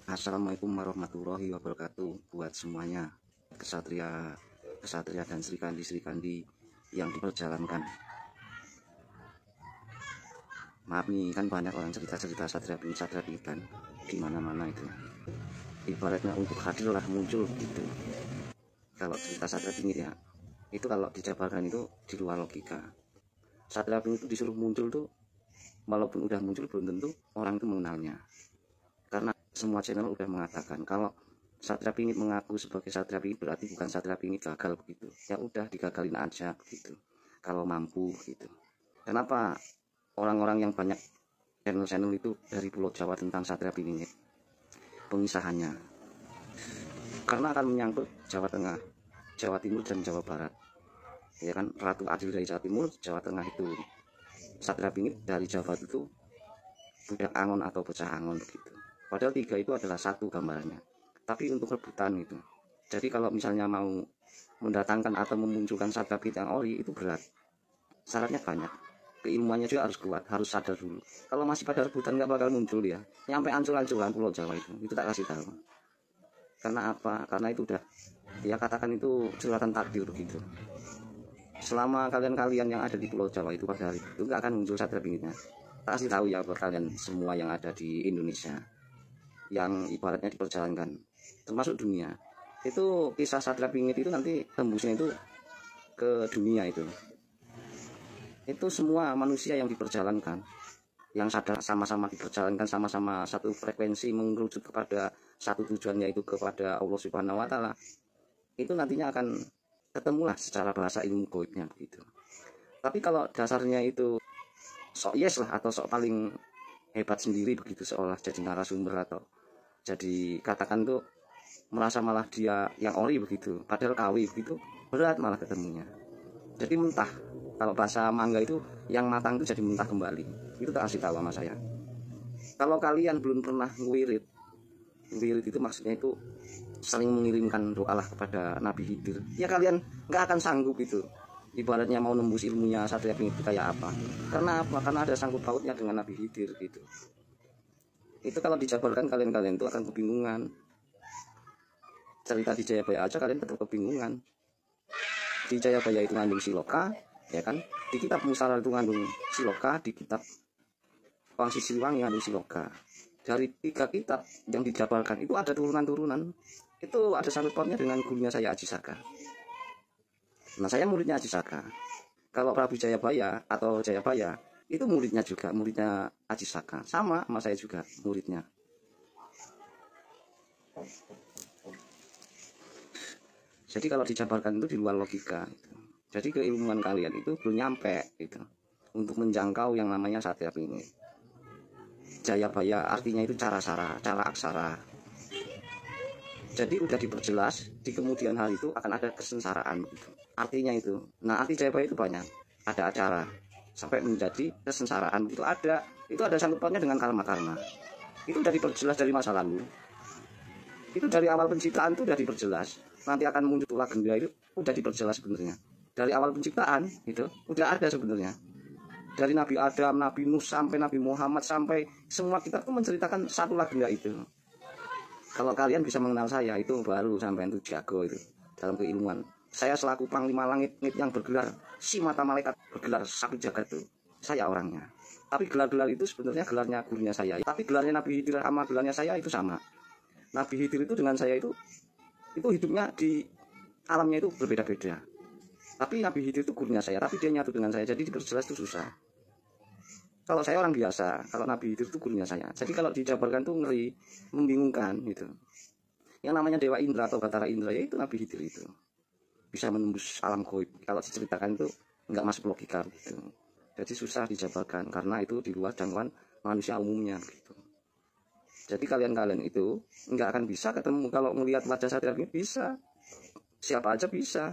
Assalamualaikum warahmatullahi wabarakatuh buat semuanya, kesatria dan Sri Kandi yang diperjalankan. Maaf nih, kan banyak orang cerita satria pingit kan di mana-mana itu. Ibaratnya untuk hadir lah muncul gitu. Kalau cerita satria pingit ya, itu kalau dijabarkan itu di luar logika. Satria pingit itu disuruh muncul tuh, walaupun udah muncul belum tentu orang itu mengenalnya. Karena semua channel udah mengatakan kalau satria pingit mengaku sebagai satria pingit berarti bukan satria pingit gagal begitu. Ya udah digagalin aja begitu. Kalau mampu gitu. Kenapa orang-orang yang banyak channel itu dari Pulau Jawa tentang satria pingit? Pengisahannya. Karena akan menyangkut Jawa Tengah, Jawa Timur dan Jawa Barat. Ya kan, Ratu Adil dari Jawa Timur, Jawa Tengah itu satria pingit dari Jawa itu budak angon atau bocah angon begitu. Padahal tiga itu adalah satu gambarannya. Tapi untuk rebutan itu. Jadi kalau misalnya mau mendatangkan atau memunculkan satria pingit yang ori itu berat. Syaratnya banyak. Keilmuannya juga harus kuat, harus sadar dulu. Kalau masih pada rebutan nggak bakal muncul ya. Nyampe ancur-ancuran Pulau Jawa itu tak kasih tahu. Karena apa? Karena itu udah dia katakan itu suratan takdir begitu. Selama kalian yang ada di Pulau Jawa itu pada hari itu nggak akan muncul satria pingitnya. Tak kasih tahu ya buat kalian semua yang ada di Indonesia, yang ibaratnya diperjalankan, termasuk dunia. Itu kisah satria pingit itu nanti tembusnya itu ke dunia itu. Itu semua manusia yang diperjalankan, yang sadar sama-sama diperjalankan, sama-sama satu frekuensi mengerucut kepada satu tujuan, yaitu kepada Allah Subhanahu wa Ta'ala. Itu nantinya akan ketemulah secara bahasa ilmu goibnya begitu. Tapi kalau dasarnya itu sok yes lah atau sok paling hebat sendiri begitu, seolah jadi narasumber atau jadi katakan tuh merasa malah dia yang ori begitu, padahal kawi begitu, berat malah ketemunya. Jadi mentah. Kalau bahasa mangga itu yang matang itu jadi mentah kembali. Itu tak kasih tahu sama saya. Kalau kalian belum pernah wirid itu maksudnya itu saling mengirimkan doa lah kepada Nabi Khidir. Ya kalian nggak akan sanggup itu. Ibaratnya mau nembus ilmunya satria pingit itu kayak apa? Karena apa? Karena ada sangkut pautnya dengan Nabi Khidir gitu. Itu kalau dijabarkan kalian itu akan kebingungan. Cerita di Jayabaya aja kalian tetap kebingungan. Di Jayabaya itu ngandung siloka, ya kan? Di kitab Musara itu ngandung siloka, di kitab Wangsi Siliwangi ngandung siloka. Dari tiga kitab yang dijabarkan itu ada turunan-turunan. Itu ada sangkut pautnya dengan gurunya saya Aji Saka. Nah, saya muridnya Aji Saka. Kalau Prabu Jayabaya atau Jayabaya itu muridnya Aji Saka, sama saya juga muridnya. Jadi kalau dijabarkan itu di luar logika gitu. Jadi keilmuan kalian itu belum nyampe gitu untuk menjangkau yang namanya satria pingit. Jayabaya artinya itu cara aksara. Jadi udah diperjelas di kemudian hari itu akan ada kesengsaraan gitu. Artinya itu. Nah, arti Jayabaya itu banyak. Ada acara sampai menjadi kesengsaraan itu ada. Itu ada sangkut pautnya dengan karma. Itu udah diperjelas dari masa lalu. Itu dari awal penciptaan itu udah diperjelas. Nanti akan muncul legenda itu udah diperjelas sebenarnya. Dari awal penciptaan itu udah ada sebenarnya. Dari Nabi Adam, Nabi Nuh sampai Nabi Muhammad sampai semua kitab itu menceritakan satu legenda itu. Kalau kalian bisa mengenal saya itu baru sampai itu jago itu dalam keilmuan. Saya selaku panglima langit yang bergelar si mata malaikat, bergelar satu jagat itu saya orangnya. Tapi gelar-gelar itu sebenarnya gelarnya gurunya saya. Tapi gelarnya Nabi Khidir sama gelarnya saya itu sama. Nabi Khidir itu dengan saya itu hidupnya di alamnya itu berbeda-beda. Tapi Nabi Khidir itu gurunya saya, tapi dia nyatu dengan saya, jadi diperjelas itu susah. Kalau saya orang biasa, kalau Nabi Khidir itu gurunya saya. Jadi kalau dijabarkan tuh ngeri, membingungkan gitu. Yang namanya Dewa Indra atau Batara Indra ya itu Nabi Khidir itu. Bisa menembus alam gaib. Kalau diceritakan itu nggak masuk logika gitu. Jadi susah dijabarkan karena itu di luar jangkauan manusia umumnya gitu. Jadi kalian itu nggak akan bisa ketemu. Kalau melihat wajah satria pingit bisa, siapa aja bisa.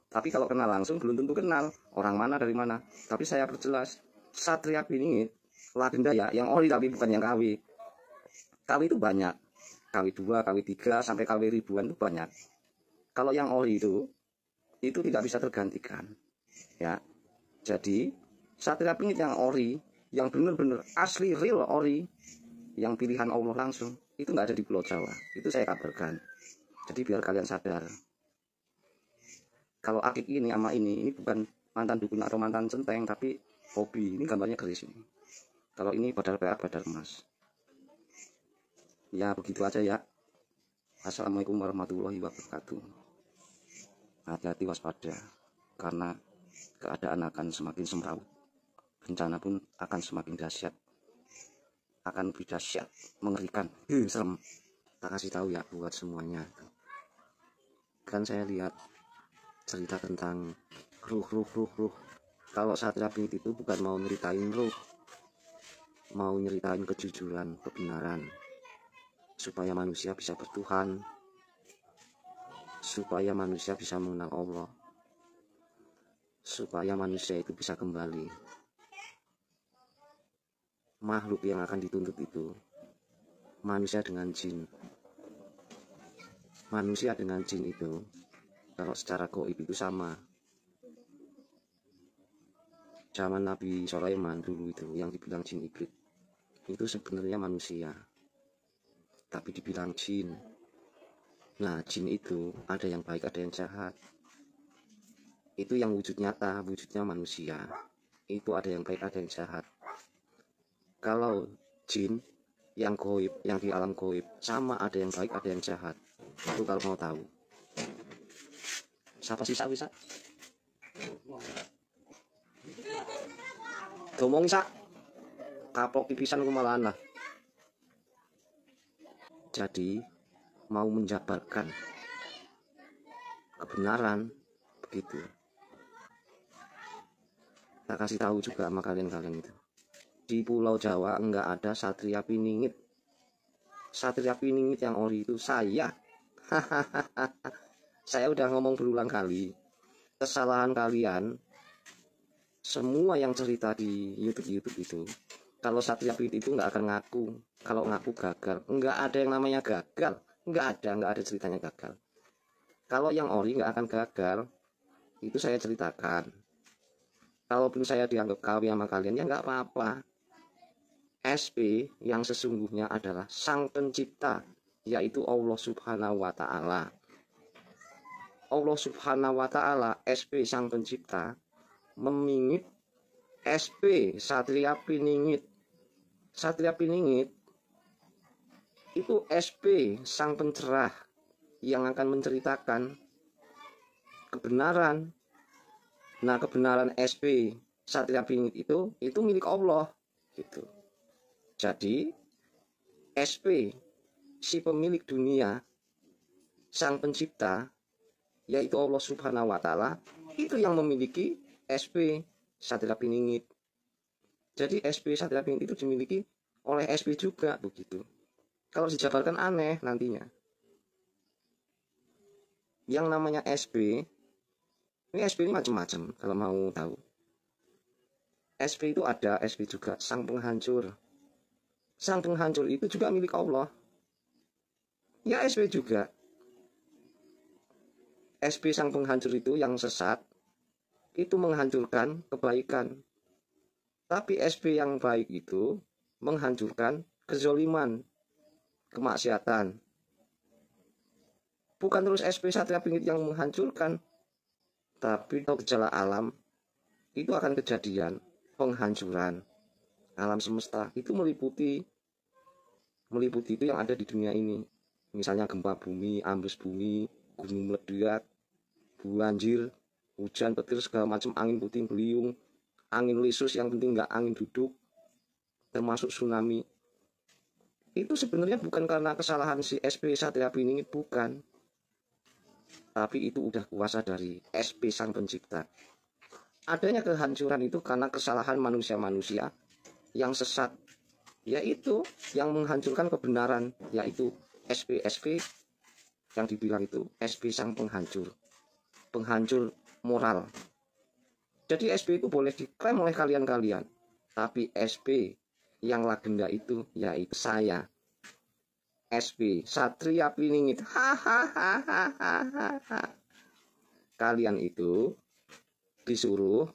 Tapi kalau kenal langsung belum tentu kenal orang mana dari mana. Tapi saya perjelas satria pingit legenda ya, yang ori tapi bukan yang KW. KW itu banyak, KW 2, KW 3 sampai KW ribuan itu banyak. Kalau yang ori itu tidak bisa tergantikan. Ya, jadi satria pingit yang ori, yang benar-benar asli real ori yang pilihan Allah langsung, itu nggak ada di Pulau Jawa. Itu saya kabarkan. Jadi biar kalian sadar, kalau akik ini sama ini bukan mantan dukun atau mantan centeng, tapi hobi. Ini gambarnya keris ini. Kalau ini badal perak, badal emas. Ya begitu aja ya. Assalamualaikum warahmatullahi wabarakatuh. Hati-hati, waspada, karena keadaan akan semakin semrawut. Bencana pun akan semakin dahsyat. Akan lebih dahsyat, mengerikan, serem. Tak kasih tahu ya buat semuanya. Kan saya lihat cerita tentang ruh. Kalau Satria Pingit itu bukan mau nyeritain ruh, mau nyeritain kejujuran, kebenaran, supaya manusia bisa bertuhan, supaya manusia bisa mengenal Allah, supaya manusia itu bisa kembali. Makhluk yang akan dituntut itu manusia dengan jin. Manusia dengan jin itu kalau secara gaib itu sama. Zaman Nabi Sulaiman dulu itu yang dibilang jin iblis, itu sebenarnya manusia, tapi dibilang jin. Nah, jin itu ada yang baik, ada yang jahat. Itu yang wujud nyata, wujudnya manusia. Itu ada yang baik, ada yang jahat. Kalau jin yang gaib, yang di alam gaib, sama, ada yang baik, ada yang jahat. Itu kalau mau tahu. Siapa sih bisa? Ngomong sak. Kapok pipisan kumalahan lah. Jadi mau menjabarkan kebenaran begitu. Tak kasih tahu juga sama kalian itu. Di Pulau Jawa enggak ada Satria Piningit. Satria Piningit yang ori itu saya. Saya udah ngomong berulang kali. Kesalahan kalian semua yang cerita di YouTube itu, kalau Satria Piningit itu nggak akan ngaku. Kalau ngaku gagal, nggak ada yang namanya gagal. Nggak ada ceritanya gagal. Kalau yang ori nggak akan gagal. Itu saya ceritakan. Kalaupun saya dianggap kawi sama kalian, ya nggak apa-apa. SP yang sesungguhnya adalah Sang Pencipta, yaitu Allah Subhanahu wa Ta'ala. Allah Subhanahu wa Ta'ala, SP Sang Pencipta, memingit SP Satria Piningit. Satria Piningit itu SP Sang Pencerah yang akan menceritakan kebenaran. Nah, kebenaran SP Satria Piningit itu milik Allah gitu. Jadi SP si pemilik dunia, Sang Pencipta, yaitu Allah Subhanahu wa Ta'ala, itu yang memiliki SP Satria Piningit. Jadi SP Satria Piningit itu dimiliki oleh SP juga begitu. Kalau dijabarkan aneh nantinya. Yang namanya SP, ini SP ini macam-macam kalau mau tahu. SP itu ada SP juga Sang Penghancur. Sang Penghancur itu juga milik Allah. Ya SP juga. SP Sang Penghancur itu yang sesat, itu menghancurkan kebaikan. Tapi SP yang baik itu menghancurkan kezoliman, kemaksiatan. Bukan terus SP Satria Piningit yang menghancurkan, tapi gejala alam itu akan kejadian penghancuran alam semesta. Itu meliputi itu yang ada di dunia ini. Misalnya gempa bumi, ambles bumi, gunung meledak, banjir, hujan petir segala macam, angin puting beliung, angin lisus, yang penting nggak angin duduk, termasuk tsunami. Itu sebenarnya bukan karena kesalahan si SP Satria Piningit, bukan, tapi itu udah kuasa dari SP Sang Pencipta. Adanya kehancuran itu karena kesalahan manusia-manusia yang sesat, yaitu yang menghancurkan kebenaran, yaitu SP yang dibilang itu SP Sang Penghancur, penghancur moral. Jadi SP itu boleh diklaim oleh kalian, tapi SP yang legenda itu yaitu saya, SP Satria Piningit. Kalian itu disuruh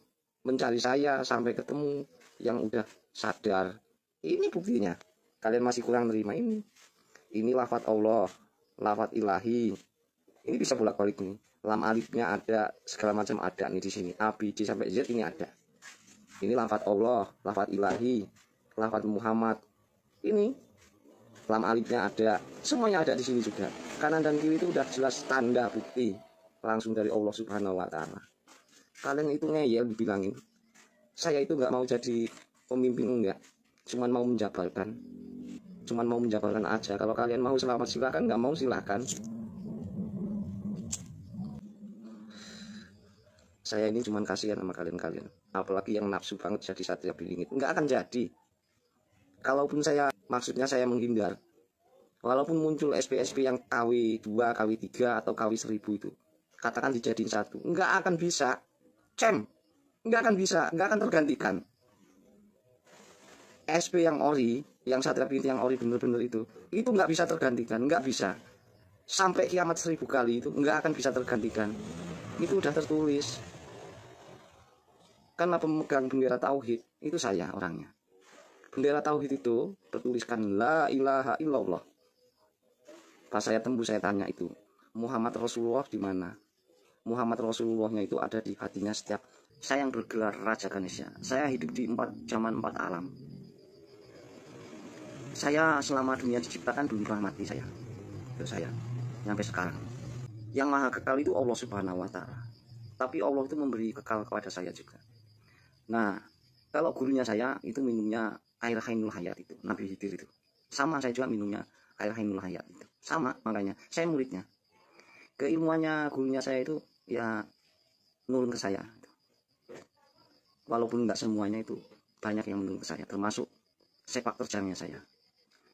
mencari saya sampai ketemu yang udah sadar. Ini buktinya. Kalian masih kurang nerima ini lafadz Allah, lafadz ilahi. Ini bisa bolak-balik nih. Lam alifnya ada, segala macam ada nih di sini. A, B, C sampai Z ini ada. Ini lafadz Allah, lafadz ilahi, lafadz Muhammad. Ini lam alifnya ada, semuanya ada di sini juga. Kanan dan kiri itu udah jelas tanda bukti langsung dari Allah Subhanahu wa Ta'ala. Kalian itu ngeyel dibilangin. Saya itu nggak mau jadi pemimpin, enggak. Cuman mau menjabalkan. Cuman mau menjabalkan aja. Kalau kalian mau selamat silakan, nggak mau silakan. Saya ini cuman kasihan sama kalian-kalian. Apalagi yang nafsu banget jadi satria bilingit. Nggak akan jadi. Kalaupun maksudnya saya menghindar. Walaupun muncul SP-SP yang KW 2, KW 3 atau KW 1000 itu, katakan dijadiin satu, nggak akan bisa. Nggak akan bisa, nggak akan tergantikan. SP yang ori, yang satria bilingit yang ori bener-bener itu nggak bisa tergantikan, nggak bisa. Sampai kiamat 1000 kali itu nggak akan bisa tergantikan. Itu udah tertulis. Karena pemegang bendera tauhid itu saya orangnya. Bendera tauhid itu tertuliskan la ilaha illallah. Pas saya tembus saya tanya itu, Muhammad Rasulullah di mana? Muhammad Rasulullahnya itu ada di hatinya setiap saya yang bergelar Raja Ganesha. Saya hidup di zaman 4 alam. Saya selama dunia diciptakan belum pernah mati saya. Itu saya sampai sekarang. Yang maha kekal itu Allah Subhanahu wa Ta'ala. Tapi Allah itu memberi kekal kepada saya juga. Nah, kalau gurunya saya itu minumnya air Ainul Hayat itu, Nabi Khidir itu. Sama saya juga minumnya air Ainul Hayat itu. Sama, makanya saya muridnya. Keilmuannya gurunya saya itu ya nurun ke saya. Walaupun enggak semuanya itu, banyak yang menurun ke saya, termasuk sepak terjangnya saya.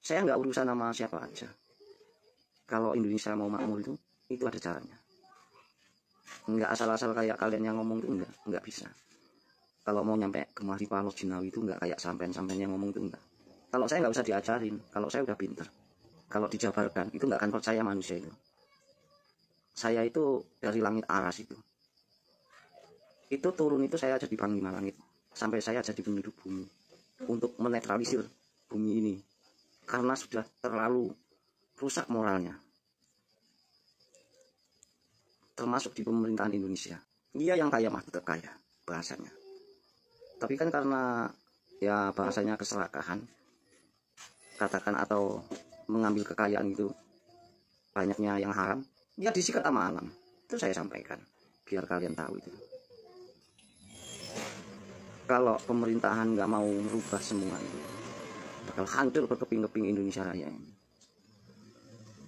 Saya nggak urusan sama siapa aja. Kalau Indonesia mau makmur itu ada caranya. Enggak asal-asal kayak kalian yang ngomong itu enggak bisa. Kalau mau nyampe ke Mahripalos Jinawi itu enggak kayak sampean-sampean yang ngomong itu enggak. Kalau saya nggak usah diajarin, kalau saya udah pinter. Kalau dijabarkan itu nggak akan percaya manusia itu. Saya itu dari langit aras itu. Itu turun itu saya jadi panglima langit. Sampai saya jadi penduduk bumi. Untuk menetralisir bumi ini. Karena sudah terlalu rusak moralnya. Termasuk di pemerintahan Indonesia. Dia yang kaya mah tetap kaya bahasanya. Tapi kan karena ya bahasanya keserakahan, katakan, atau mengambil kekayaan itu banyaknya yang haram, ya disikat sama alam. Itu saya sampaikan biar kalian tahu itu. Kalau pemerintahan nggak mau merubah semua itu, bakal hancur berkeping-keping Indonesia Raya ini.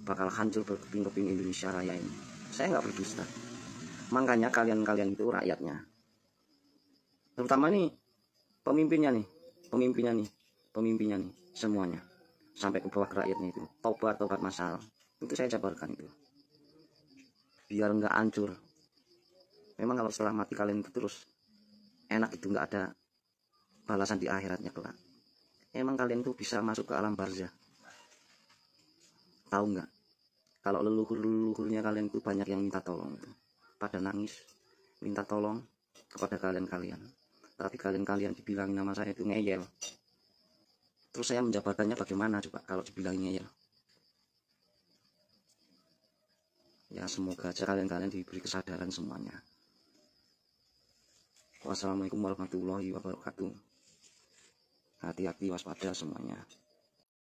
Bakal hancur berkeping-keping Indonesia Raya ini. Saya nggak berdusta. Makanya kalian-kalian itu rakyatnya, terutama nih pemimpinnya nih, semuanya sampai ke bawah ke rakyatnya itu, tobat masalah itu saya jabarkan itu, biar nggak hancur. Memang kalau setelah mati kalian itu terus enak itu, nggak ada balasan di akhiratnya kelak. Emang kalian tuh bisa masuk ke alam barzah, tahu nggak? Kalau leluhurnya kalian itu banyak yang minta tolong itu, pada nangis minta tolong kepada kalian. Tapi kalian dibilangin nama saya itu ngeyel. Terus saya menjabarkannya bagaimana coba kalau dibilangin ngeyel? Ya semoga aja kalian diberi kesadaran semuanya. Wassalamualaikum warahmatullahi wabarakatuh. Hati-hati, waspada semuanya.